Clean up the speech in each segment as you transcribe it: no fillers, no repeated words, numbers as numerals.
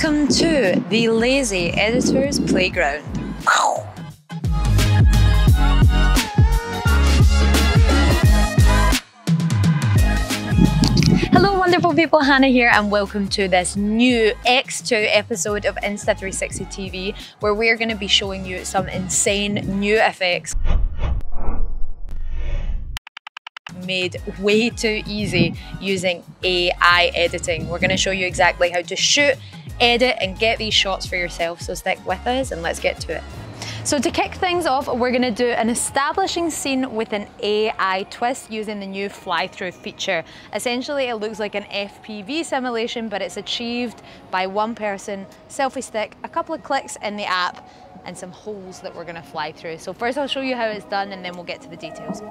Welcome to the Lazy Editor's Playground. Hello wonderful people, Hannah here and welcome to this new X2 episode of Insta360 TV where we're going to be showing you some insane new effects made way too easy using AI editing. We're going to show you exactly how to shoot, edit and get these shots for yourself, so stick with us and let's get to it. So to kick things off, we're going to do an establishing scene with an AI twist using the new fly-through feature. Essentially it looks like an FPV simulation, but it's achieved by one person, selfie stick, a couple of clicks in the app and some holes that we're going to fly through. So first I'll show you how it's done and then we'll get to the details.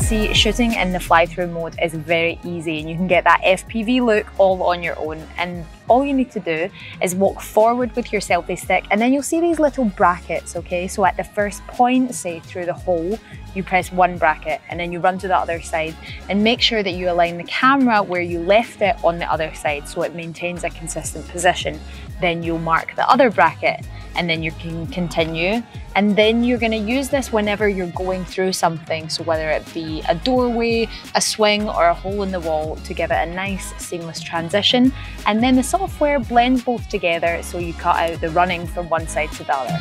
See, shooting in the fly-through mode is very easy and you can get that FPV look all on your own, and all you need to do is walk forward with your selfie stick and then you'll see these little brackets, okay? So at the first point, say through the hole, you press one bracket and then you run to the other side and make sure that you align the camera where you left it on the other side so it maintains a consistent position. Then you'll mark the other bracket and then you can continue, and then you're going to use this whenever you're going through something, so whether it be a doorway, a swing or a hole in the wall, to give it a nice seamless transition. And then the software blends both together so you cut out the running from one side to the other.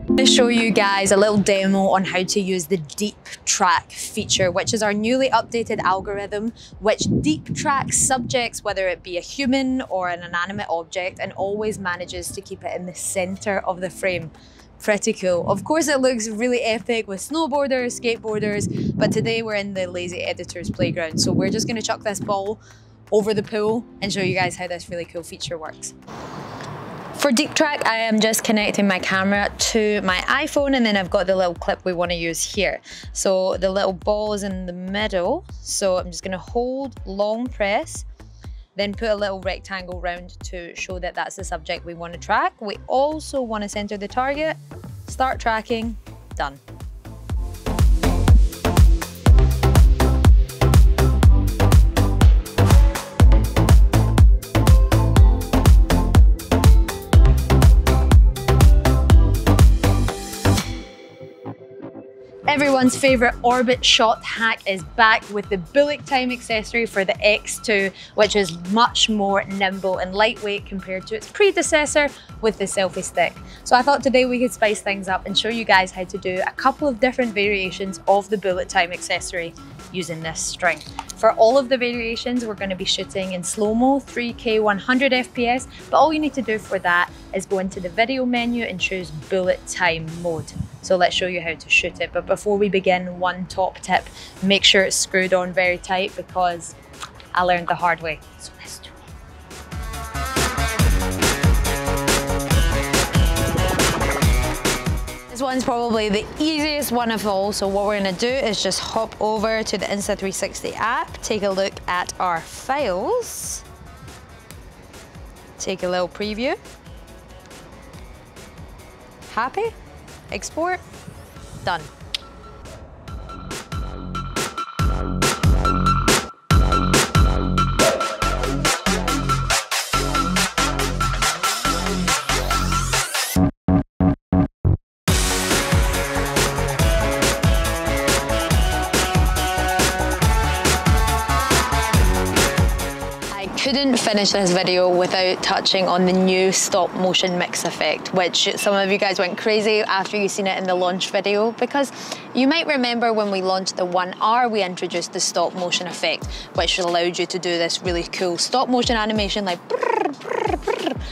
I'm going to show you guys a little demo on how to use the deep track feature, which is our newly updated algorithm which deep tracks subjects, whether it be a human or an inanimate object, and always manages to keep it in the center of the frame. Pretty cool. Of course it looks really epic with snowboarders, skateboarders, but today we're in the Lazy Editor's Playground, so we're just going to chuck this ball over the pool and show you guys how this really cool feature works. For deep track, I am just connecting my camera to my iPhone and then I've got the little clip we want to use here. So the little ball is in the middle, so I'm just going to hold long press, then put a little rectangle round to show that that's the subject we want to track. We also want to center the target, start tracking, done. Everyone's favourite orbit shot hack is back with the bullet time accessory for the X2, which is much more nimble and lightweight compared to its predecessor with the selfie stick. So I thought today we could spice things up and show you guys how to do a couple of different variations of the bullet time accessory using this string. For all of the variations, we're going to be shooting in slow-mo, 3K 100 FPS, but all you need to do for that is go into the video menu and choose bullet time mode. So let's show you how to shoot it. But before we begin, one top tip, make sure it's screwed on very tight because I learned the hard way. So let's do it. This one's probably the easiest one of all, so what we're going to do is just hop over to the Insta360 app, take a look at our files, take a little preview. Happy? Export, done. finish this video without touching on the new stop motion mix effect, which some of you guys went crazy after you seen it in the launch video, because you might remember when we launched the 1R, we introduced the stop motion effect, which allowed you to do this really cool stop motion animation like brrr, brrr, brrr.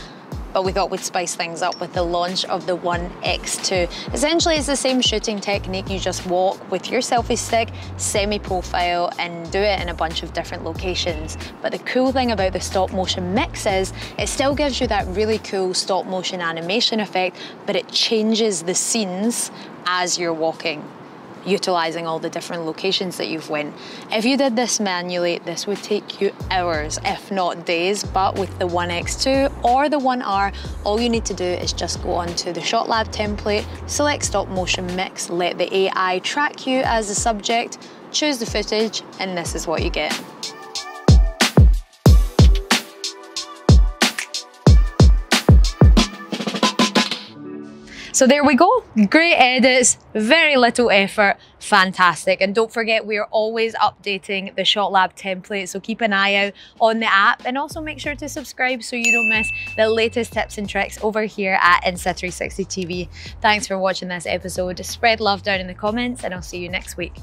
But we thought we'd spice things up with the launch of the 1X2. Essentially, it's the same shooting technique. You just walk with your selfie stick, semi-profile, and do it in a bunch of different locations. But the cool thing about the stop motion mix is it still gives you that really cool stop motion animation effect, but it changes the scenes as you're walking, utilizing all the different locations that you've went. If you did this manually, this would take you hours, if not days, but with the 1X2 or the 1R, all you need to do is just go onto the ShotLab template, select stop motion mix, let the AI track you as the subject, choose the footage, and this is what you get. So there we go, great edits, very little effort, fantastic. And don't forget, we are always updating the ShotLab template, so keep an eye out on the app, and also make sure to subscribe so you don't miss the latest tips and tricks over here at Insta360 TV. Thanks for watching this episode. Spread love down in the comments, and I'll see you next week.